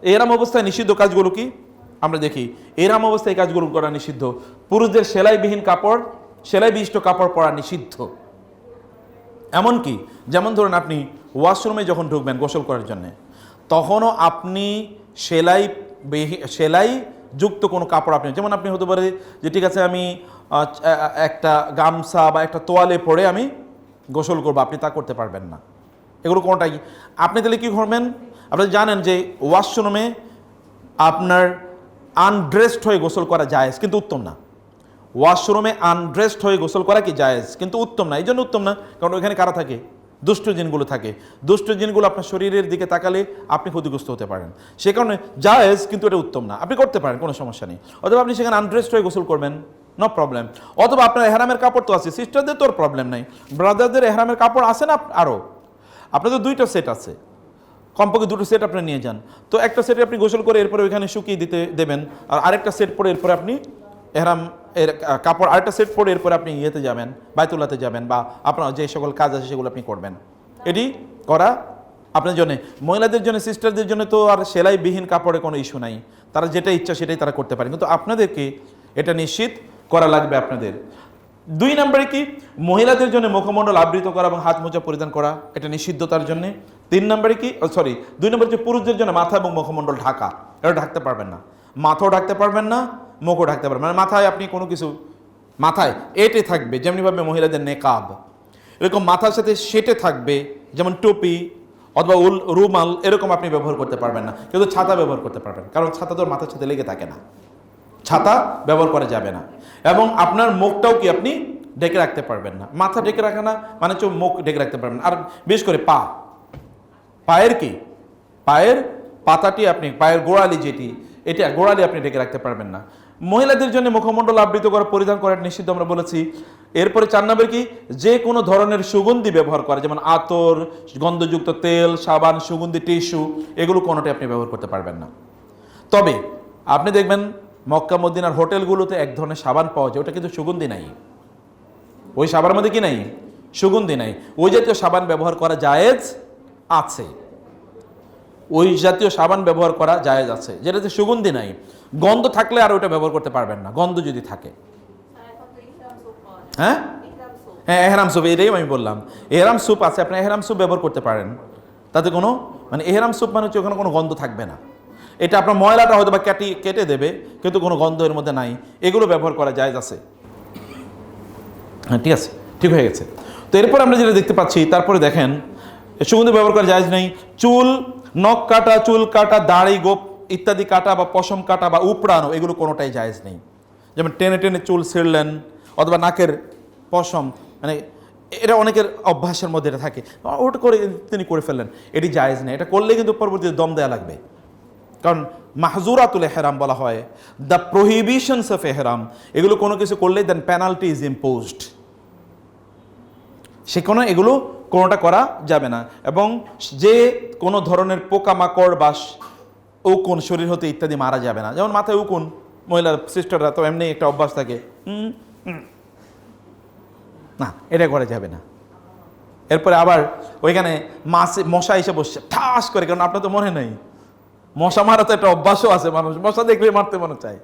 এহরাম অবস্থায় নিষিদ্ধ কাজগুলো কি আমরা দেখি। এহরাম অবস্থায় এই কাজগুলো করা নিষিদ্ধ। পুরুষদের সেলাইবিহীন কাপড়, সেলাই বিশিষ্ট কাপড় পরা নিষিদ্ধ। এমনকি যেমন ধরুন আপনি ওয়াশরুমে যখন ঢুকবেন গোসল করার জন্য, তখনও আপনি সেলাই যুক্ত কোনো কাপড় আপনি, যেমন আপনি হতে পারে যে ঠিক আছে আমি একটা গামছা বা একটা তোয়ালে পরে আমি গোসল করবো, আপনি তা করতে পারবেন না। এগুলো কোনোটাই আপনি তাহলে কী করবেন? আপনি জানেন যে ওয়াশরুমে আপনার আনড্রেসড হয়ে গোসল করা জায়েজ, কিন্তু উত্তম না। ওয়াশরুমে আনড্রেসড হয়ে গোসল করা কি জায়েজ, কিন্তু উত্তম না। এই জন্য উত্তম না কারণ ওইখানে কারা থাকে? দুষ্ট জিনগুলো থাকে। দুষ্ট জিনগুলো আপনার শরীরের দিকে তাকালে আপনি ক্ষতিগ্রস্ত হতে পারেন। সে কারণে জায়েজ, কিন্তু এটা উত্তম না। আপনি করতে পারেন, কোনো সমস্যা নেই। অথবা আপনি সেখানে আনড্রেসড হয়ে গোসল করবেন, নো প্রবলেম। অথবা আপনার এহরামের কাপড় তো আছে, সিস্টারদের তোর প্রবলেম নাই, ব্রাদারদের এহরামের কাপড় আছে না আরও, আপনাদের 2টা সেট আছে, কমপক্ষে 2টো সেট আপনি নিয়ে যান। তো একটা সেটে আপনি গোসল করে এরপরে ওইখানে শুকিয়ে দেবেন, আর আরেকটা সেট পরে এরপরে আপনি এহরাম এর কাপড় আরেকটা সেট পরে এরপরে আপনি ইয়েতে যাবেন, বাইতুল্লাহতে যাবেন, বা আপনার যে সকল কাজ আছে সেগুলো আপনি করবেন। এটি করা আপনার জন্য। মহিলাদের জন্য, সিস্টারদের জন্য তো আর সেলাইবিহীন কাপড়ে কোনো ইস্যু নাই, তারা যেটা ইচ্ছা সেটাই তারা করতে পারে, কিন্তু আপনাদেরকে এটা নিশ্চিত করা লাগবে আপনাদের। 2 নম্বরে কি? মহিলাদের জন্য মুখমণ্ডল আবৃত করা এবং হাত মোজা পরিধান করা, এটা নিষিদ্ধ তার জন্য। 3 নম্বরে কি, 2 নম্বরে যে পুরুষদের জন্য মাথা এবং মুখমণ্ডল ঢাকা, এটা ঢাকতে পারবেন না। মাথাও ঢাকতে পারবেন না, মুখও ঢাকতে পারবেন না। মাথায় আপনি কোনো কিছু মাথায় এটে থাকবে, যেমনিভাবে মহিলাদের নেকাব, এরকম মাথার সাথে সেটে থাকবে, যেমন টুপি অথবা রুমাল, এরকম আপনি ব্যবহার করতে পারবেন না। কিন্তু ছাতা ব্যবহার করতে পারবেন, কারণ ছাতা তো মাথার সাথে লেগে থাকে না, ছাতা ব্যবহার করা যাবে না। এবং আপনার মুখটাও কি আপনি ঢেকে রাখতে পারবেন না। মাথা ঢেকে রাখা না মানে হচ্ছে মুখ ঢেকে রাখতে পারবেন না। আর বিশেষ করে পায়ের কি, পায়ের পাতাটি আপনি, পায়ের গোড়ালি যেটি, এটা গোড়ালি আপনি ঢেকে রাখতে পারবেন না। মহিলাদের জন্য মুখমণ্ডল আবৃত করা, পরিধান করা নিষিদ্ধ আমরা বলেছি। এরপরে 4 নম্বর কি? যে কোনো ধরনের সুগন্ধি ব্যবহার করা, যেমন আতর, গন্ধযুক্ত তেল, সাবান, সুগন্ধি, টিস্যু, এগুলো কোনোটাই আপনি ব্যবহার করতে পারবেন না। তবে আপনি দেখবেন মক্কা মদিনার হোটেলগুলোতে এক ধরনের সাবান পাওয়া যায়, ওটা কিন্তু সুগন্ধি নাই। ওই সাবানের মধ্যে কি নাই? সুগন্ধি নাই। ওই জাতীয় সাবান ব্যবহার করা জায়েজ আছে, ওই জাতীয় সাবান ব্যবহার করা জায়েজ আছে, যেটাতে সুগন্ধি নাই। গন্ধ থাকলে আর ওইটা ব্যবহার করতে পারবেন না, গন্ধ যদি থাকে। হ্যাঁ হ্যাঁ, এহরাম স্যুপ, এটাই আমি বললাম। এহরাম স্যুপ আছে, আপনি এহরাম স্যুপ ব্যবহার করতে পারেন, তাতে কোনো মানে এহরাম স্যুপ মানে হচ্ছে ওখানে কোনো গন্ধ থাকবে না। এটা আপনার ময়লাটা হয়তো বা কেটে দেবে, কিন্তু কোনো গন্ধ এর মধ্যে নাই। এগুলো ব্যবহার করা জায়েজ আছে। হ্যাঁ, ঠিক আছে, ঠিক হয়ে গেছে। তো এরপর আমরা যেটা দেখতে পাচ্ছি, তারপরে দেখেন সুগন্ধি ব্যবহার করা জায়েজ নেই। চুল, নখ কাটা, চুল কাটা, দাড়ি গোপ ইত্যাদি কাটা বা পশম কাটা বা উপড়ানো, এগুলো কোনোটাই জায়েজ নেই। যেমন টেনে টেনে চুল ছিঁড়লেন, অথবা নাকের পশম, মানে এটা অনেকের অভ্যাসের মধ্যে এটা থাকে, ওটা করে তিনি করে ফেললেন, এটি জায়েজ নেই। এটা করলে কিন্তু পরবর্তীতে দম দেওয়া লাগবে, কারণ মাহজুরাতুল এহরাম বলা হয়, দ্য প্রহিবিশনস অফ এহরাম। এগুলো কোনো কিছু করলে দেন পেনাল্টি ইজ ইম্পোজড, সে কোনো এগুলো কোনোটা করা যাবে না। এবং যে কোনো ধরনের পোকামাকড় বা উকুন শরীর হতে ইত্যাদি মারা যাবে না। যেমন মাথায় উকুন, মহিলার সিস্টাররা তো এমনি একটা অভ্যাস থাকে, না, এটা করা যাবে না। এরপরে আবার ওইখানে মশা এসে বসছে ঠাস করে, কারণ আপনার তো মনে নেই, মশা মারা তো একটা অভ্যাসও আছে, মানুষ মশা দেখলে মারতে মনে চায়,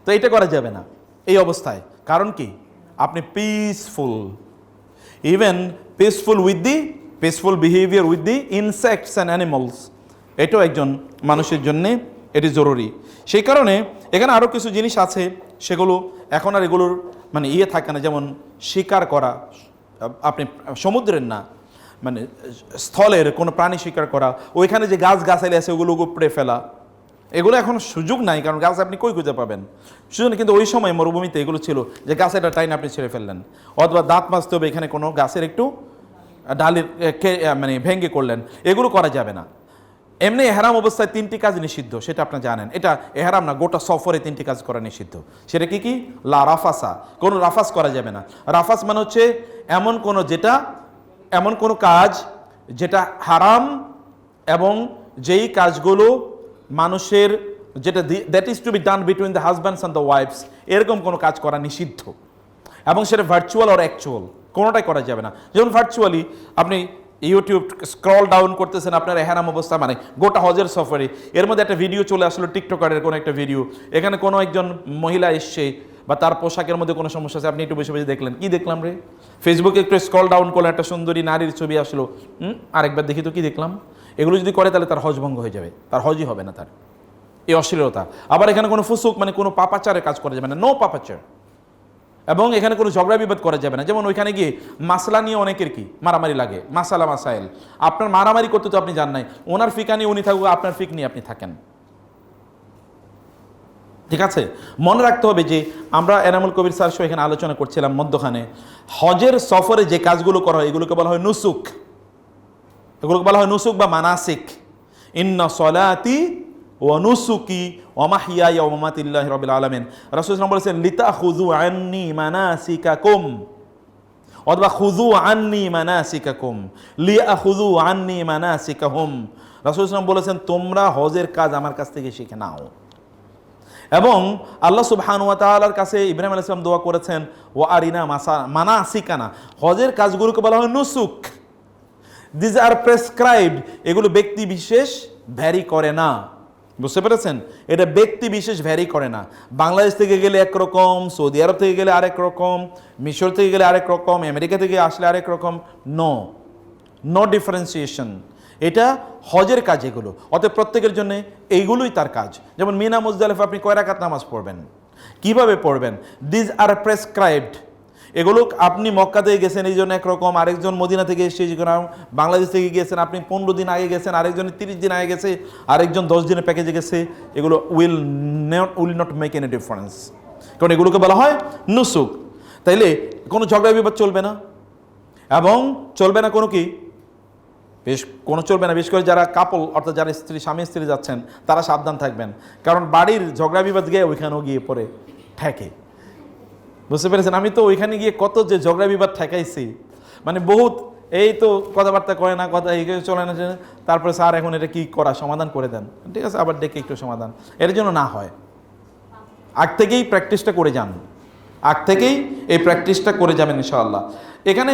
তো এটা করা যাবে না এই অবস্থায়। কারণ কি? আপনি peaceful, even peaceful behaviour with the insects and animals, এটাও একজন মানুষের জন্যে এটি জরুরি। সেই কারণে এখানে আরও কিছু জিনিস আছে, সেগুলো এখন আর এগুলোর মানে থাকে না। যেমন শিকার করা, আপনি সমুদ্রের না, মানে স্থলের কোনো প্রাণী শিকার করা, ওইখানে যে গাছালি আছে ওগুলো উপড়ে ফেলা, এগুলো এখন সুযোগ নাই, কারণ গাছ আপনি কই খুঁজে পাবেন, সুযোগ নেই। কিন্তু ওই সময় মরুভূমিতে এগুলো ছিল, যে গাছের টাইন আপনি ছেড়ে ফেললেন, অথবা দাঁত মাজতে হবে, এখানে কোনো গাছের একটু ডালের মানে ভেঙে করলেন, এগুলো করা যাবে না। এমনি এহরাম অবস্থায় 3টি কাজ নিষিদ্ধ, সেটা আপনি জানেন। এটা এহরাম না, গোটা সফরে 3টি কাজ করা নিষিদ্ধ। সেটা কি কি? লা রাফাসা, কোনো রাফাস করা যাবে না। রাফাস মানে হচ্ছে এমন কোনো কাজ যেটা হারাম, এবং যেই কাজগুলো মানুষের, যেটা that is to be done between the husbands and the wives, এরকম কোনো কাজ করা নিষিদ্ধ। এবং সেটা ভার্চুয়াল আর অ্যাকচুয়াল, কোনোটাই করা যাবে না। যেমন ভার্চুয়ালি আপনি ইউটিউব স্ক্রল ডাউন করতেছেন আপনার এহরাম অবস্থা, মানে গোটা হজের সফরে। এর মধ্যে একটা ভিডিও চলে আসলো টিকটকারের কোনো একটা ভিডিও, এখানে কোনো একজন মহিলা এসছে বা তার পোশাকের মধ্যে কোনো সমস্যা আছে, আপনি একটু বসে বসে দেখলেন, কি দেখলাম রে? ফেসবুকে একটু স্ক্রল ডাউন করলেন, একটা সুন্দরী নারীর ছবি আসলো, আরেকবার দেখি তো কি দেখলাম। এগুলো যদি করে তাহলে তার হজ ভঙ্গ হয়ে যাবে, তার হজই হবে না তার। এই অশ্লীলতা। আবার এখানে কোনো ফুসুক মানে কোনো পাপাচারের কাজ করা যাবে না, নো পাপাচার। এবং এখানে কোনো ঝগড়া বিবাদ করা যাবে না। যেমন ওইখানে গিয়ে মাসলা নিয়ে অনেকের কি মারামারি লাগে, মাসালা মাসাইল। আপনার মারামারি করতে তো আপনি জান নাই, ওনার ফিকা নিয়ে উনি থাকুক, আপনার ফিক নিয়ে আপনি থাকেন, ঠিক আছে? মনে রাখতে হবে যে আমরা এনামুল কবির স্যার সহ এখানে আলোচনা করছিলাম মধ্যখানে, হজের সফরে যে কাজগুলো করা হয় এগুলোকে বলা হয় নুসুক, এগুলোকে বলা হয় নুসুক বা মানাসিক। ইন্না সলাতি ওয়া নুসুকি ওয়া মাহইয়ায়া ওয়া মামাতি লিল্লাহি রাব্বিল আলামিন। রাসূল সাল্লাল্লাহু আলাইহি ওয়াসাল্লাম বলেছেন লিতাখুযু আন্নী মানাসিকাকুম, অথবা খুযু আন্নী মানাসিকাকুম লিয়াখুযু আন্নী মানাসিকাহুম। রাসূল সাল্লাল্লাহু আলাইহি ওয়াসাল্লাম বলেছেন তোমরা হজের কাজ আমার কাছ থেকে শিখে নাও। এবং আল্লাহ সুবহানাহু ওয়া তাআলার কাছে ইব্রাহিম আলাইহিস সালাম দোয়া করেছেন ওয়া আরিনা মানাসিকানা। হজের কাজগুলোকে বলা হয় নুসুক। দিস আর প্রেসক্রাইবড, এগুলো ব্যক্তি বিশেষ ভ্যারি করে না, বুঝতে পেরেছেন? এটা ব্যক্তি বিশেষ ভ্যারি করে না। বাংলাদেশ থেকে গেলে একরকম, সৌদি আরব থেকে গেলে আরেক রকম, মিশর থেকে গেলে আরেক রকম, আমেরিকা থেকে আসলে আরেক রকম। No differentiation. এটা হজের কাজ এগুলো, অতএব প্রত্যেকের জন্য এইগুলোই তার কাজ। যেমন মিনা মুজদালিফা আপনি কয় রাকাত নামাজ পড়বেন, কিভাবে পড়বেন, দিস আর প্রেসক্রাইবড। এগুলো আপনি মক্কা থেকে গেছেন এই জন্য একরকম, আরেকজন মদিনা থেকে এসে বাংলাদেশ থেকে গিয়েছেন, আপনি 15 দিন আগে গেছেন, আরেকজন 30 দিন আগে গেছে, আরেকজন 10 দিনের প্যাকেজে গেছে, এগুলো will not make any difference, কারণ এগুলোকে বলা হয় নুসুক। তাইলে কোনো ঝগড়া বিবাদ চলবে না, এবং চলবে না কোনো কি চলবে না। বিশেষ করে যারা কাপল, অর্থাৎ যারা স্বামী স্ত্রী যাচ্ছেন, তারা সাবধান থাকবেন, কারণ বাড়ির ঝগড়া বিবাদ গিয়ে ওইখানেও গিয়ে পরে ঠেকে, বুঝতে পেরেছেন? আমি তো ওইখানে গিয়ে কত যে ঝগড়া বিবাদ ঠেকাইছি, মানে বহুত, এই তো কথাবার্তা কয় না, কথা এই চলে না, তারপরে স্যার এখন এটা কি করা, সমাধান করে দেন, ঠিক আছে, আবার ডেকে একটু সমাধান, এর জন্য না হয়। আগ থেকেই প্র্যাকটিসটা করে যান, আগ থেকেই এই প্র্যাকটিসটা করে যাবেন ইনশাআল্লাহ। এখানে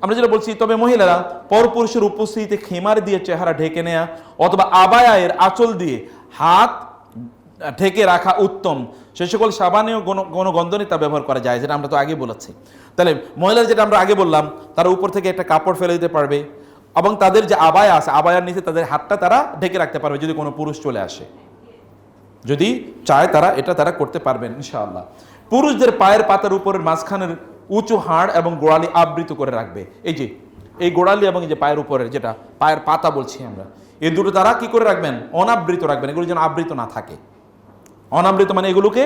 আমরা যেটা বলছি, তবে মহিলারা পরপুরুষের উপস্থিতিতে খিমার দিয়ে চেহারা ঢেকে নেয়া অথবা আবায়ায়ের আঁচল দিয়ে হাত ঢেকে রাখা উত্তম। সে সকল সাবানেও কোনো গন্ধ নেই, তা ব্যবহার করা যায়, যেটা আমরা তো আগে বলেছি। তাহলে মহিলারা যেটা আমরা আগে বললাম, তারা উপর থেকে একটা কাপড় ফেলে দিতে পারবে, এবং তাদের যে আবায়া আছে, আবায়ার নিচে তাদের হাতটা তারা ঢেকে রাখতে পারবে যদি কোনো পুরুষ চলে আসে, যদি চায় তারা করতে পারবেন ইনশাআল্লাহ। পুরুষদের পায়ের পাতার উপরের মাঝখানের উঁচু হাড় এবং গোড়ালি আবৃত করে রাখবে। এই গোড়ালি এবং এই যে পায়ের উপরের, যেটা পায়ের পাতা বলছি আমরা, এই দুটো তারা কি করে রাখবেন? অনাবৃত রাখবেন, এগুলো যেন আবৃত না থাকে। অনাবৃত মানে এগুলোকে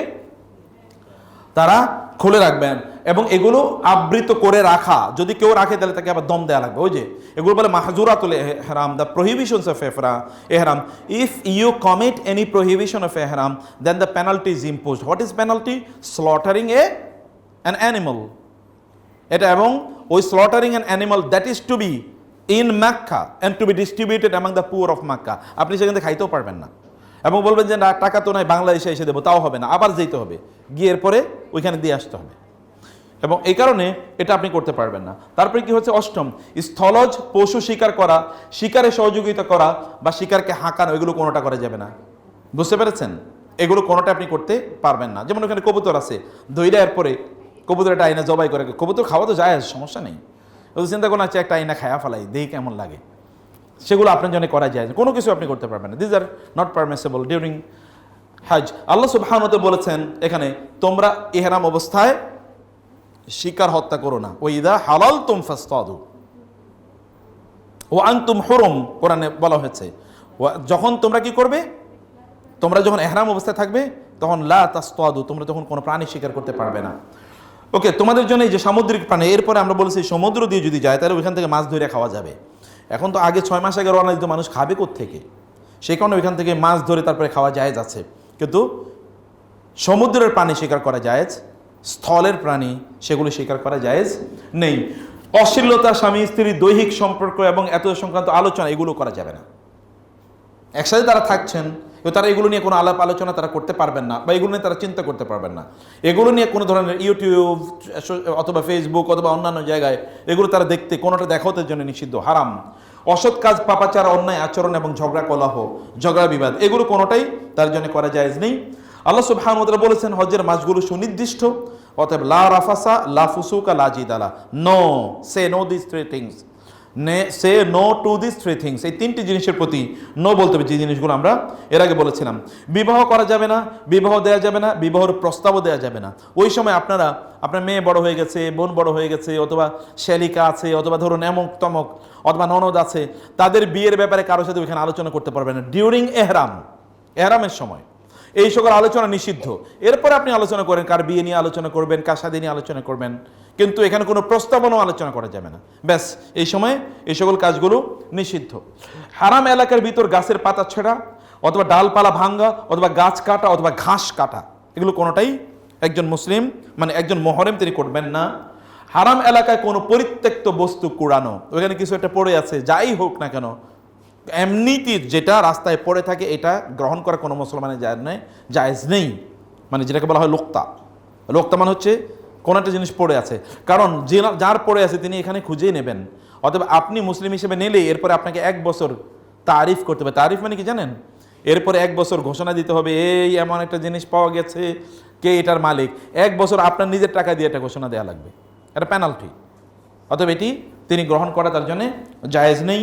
তারা খুলে রাখবেন, এবং এগুলো আবৃত করে রাখা যদি কেউ রাখে তাহলে তাকে আবার দম দেওয়া লাগবে। ওই যে এগুলো বলে মাহজুরাতুল ইহরাম, দ্য প্রহিবিশনস অফ ইহরাম। If you commit any prohibition of ইহরাম then the penalty is imposed. What is penalty? Slaughtering an animal. এটা, এবং ওই slaughtering an animal that is to be in Makkah and to be distributed among the poor of Makkah. আপনি সেখান থেকে খাইতেও পারবেন না, এবং বলবেন যে না টাকা তো নাই, বাংলাদেশে এসে দেবো, তাও হবে না, আবার যেতে হবে, গিয়ে এরপরে ওইখানে দিয়ে আসতে হবে, এবং এই কারণে এটা আপনি করতে পারবেন না। তারপরে কি হচ্ছে, অষ্টম, স্থলজ পশু শিকার করা, শিকারে সহযোগিতা করা বা শিকারকে হাঁকানো, এগুলো কোনোটা করা যাবে না, বুঝতে পেরেছেন? এগুলো কোনোটা আপনি করতে পারবেন না। যেমন ওখানে কবুতর আছে, দইরা এরপরে কবুতর একটা আইনা জবাই করে, কবুতর খাওয়া তো যায়, সমস্যা নেই, চিন্তা করুন আছে একটা আইনা খায়া ফেলাই, দেখি কেমন লাগে, সেগুলো আপনার জন্য করা যায়, কোনো কিছু আপনি করতে পারবেন না। This are not permissible during হজ। আল্লাহ সুবহানাহু ওয়া তাআলা বলেছেন এখানে, তোমরা ইহরাম অবস্থায় শিকার হত্যা করো না। ওয়া ইযা হালালতুম ফাসতাদু ওয়া আনতুম হুরুম, কোরআনে বলা হয়েছে, যখন তোমরা কি করবে, তোমরা যখন ইহরাম অবস্থায় থাকবে তখন লা তাসতাদু, তোমরা তখন কোনো প্রাণী শিকার করতে পারবে না। ওকে, তোমাদের জন্য এই যে সামুদ্রিক প্রাণী, এরপরে আমরা বলেছি সমুদ্র দিয়ে যদি যায় তাহলে ওইখান থেকে মাছ ধরে খাওয়া যাবে। এখন তো আগে 6 মাস আগে রওনা দিত, মানুষ খাবে কোত্থেকে, সেই কারণে ওইখান থেকে মাছ ধরে তারপরে খাওয়া জায়েজ আছে, কিন্তু সমুদ্রের প্রাণী শিকার করা জায়েজ, স্থলের প্রাণী সেগুলো শিকার করা জায়েজ নেই। অশ্লীলতা, স্বামী স্ত্রীর দৈহিক সম্পর্ক এবং এত সংক্রান্ত আলোচনা, এগুলো করা যাবে না, একসাথে তারা থাকছেন, এবং তারা এগুলো নিয়ে কোনো আলাপ আলোচনা তারা করতে পারবেন না, বা এগুলো নিয়ে তারা চিন্তা করতে পারবেন না। এগুলো নিয়ে কোনো ধরনের ইউটিউব অথবা ফেসবুক অথবা অন্যান্য জায়গায় এগুলো তারা দেখতে, কোনোটা দেখাতে জন্য নিষিদ্ধ, হারাম। অসৎ কাজ, পাপাচার, অন্যায় আচরণ এবং ঝগড়া কলহ, ঝগড়া বিবাদ, এগুলো কোনোটাই তার জন্য করা জায়েজ নেই। আল্লাহ সুবহানাহু ওয়া তাআলা বলেছেন হজ্জের মাসগুলো সুনির্দিষ্ট, অতএব লা রাফাসা লা ফুসুকা লা জিদালা, no say no this three things, say no to this three things, এই তিনটি জিনিসের প্রতি নো বলতে হবে, যে জিনিসগুলো আমরা এর আগে বলেছিলাম। বিবাহ করা যাবে না, বিবাহ দেওয়া যাবে না, বিবাহের প্রস্তাবও দেওয়া যাবে না। ওই সময় আপনার মেয়ে বড় হয়ে গেছে, বোন বড় হয়ে গেছে, অথবা শ্যালিকা আছে, অথবা ধরুন এমক তমক, অথবা ননদ আছে, তাদের বিয়ের ব্যাপারে কারোর সাথে ওইখানে আলোচনা করতে পারবেন না ডিউরিং এহরামের সময়। এই সকল আলোচনা নিষিদ্ধ। এরপরে আপনি আলোচনা করেন, কার বিয়ে নিয়ে আলোচনা করবেন, কার শাদী নিয়ে আলোচনা করবেন, কিন্তু এখানে কোনো প্রস্তাবনাও আলোচনা করা যাবে না। ব্যাস, এই সময় এই সকল কাজগুলো নিষিদ্ধ। হারাম এলাকার ভিতর গাছের পাতা ছেঁড়া, অথবা ডালপালা ভাঙ্গা, অথবা গাছ কাটা, অথবা ঘাস কাটা, এগুলো কোনোটাই একজন মুসলিম মানে একজন মুহরিম তিনি করবেন না। হারাম এলাকায় কোনো পরিত্যক্ত বস্তু কুড়ানো, ওইখানে কিছু একটা পড়ে আছে, যাই হোক না কেন, এমনিতে যেটা রাস্তায় পড়ে থাকে এটা গ্রহণ করা কোনো মুসলমানের জায়েজ নেই। মানে যেটাকে বলা হয় লোক্তা। লোক্তা মানে হচ্ছে কোনো একটা জিনিস পড়ে আছে, কারণ যার পড়ে আছে তিনি এখানে খুঁজেই নেবেন। অথবা আপনি মুসলিম হিসেবে নিলে এরপরে আপনাকে 1 বছর তারিফ করতে হবে। তারিফ মানে কি জানেন? এরপরে 1 বছর ঘোষণা দিতে হবে, এই এমন একটা জিনিস পাওয়া গেছে, কে এটার মালিক। 1 বছর আপনার নিজের টাকা দিয়ে এটা ঘোষণা দেওয়া লাগবে, এটা পেনাল্টি। অতএব এটি তিনি গ্রহণ করা তার জন্য জায়েজ নেই।